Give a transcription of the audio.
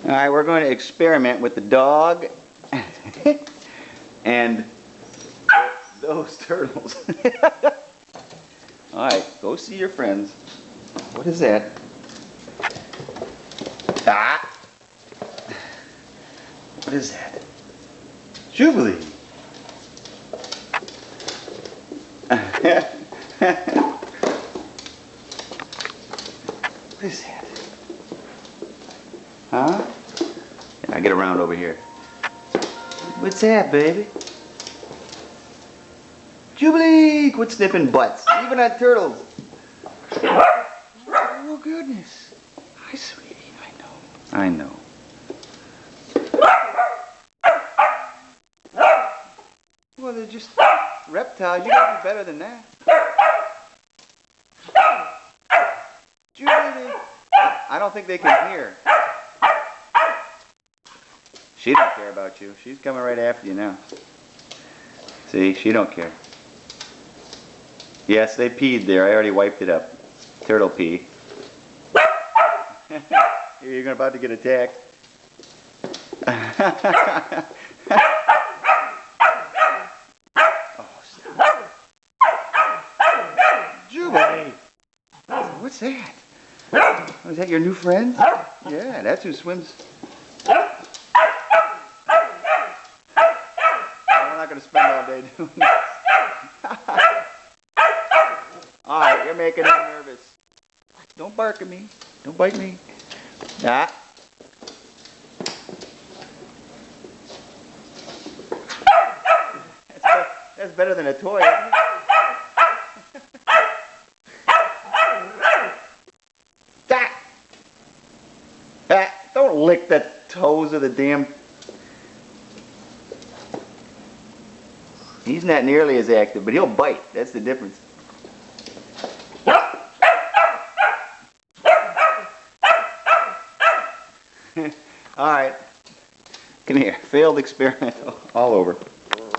Alright, we're going to experiment with the dog and those turtles. Alright, go see your friends. What is that? Ah! What is that? Jubilee! What is that? Huh? I get around over here. What's that, baby? Jubilee! Quit sniffing butts, even on turtles. Oh goodness. Hi, sweetie. I know. Well, they're just reptiles. You gotta be better than that. Jubilee! I don't think they can hear. She don't care about you. She's coming right after you now. See, she don't care. Yes, they peed there. I already wiped it up. Turtle pee. You're about to get attacked. Oh, stop. Jubilee! What's that? Oh, is that your new friend? Yeah, that's who swims. I'm not going to spend all day doing this. Alright, you're making me nervous. Don't bark at me. Don't bite me. Ah. That's better than a toy, isn't it? Don't lick the toes of the damn... He's not nearly as active, but he'll bite. That's the difference. Alright. Come here. Failed experiment all over.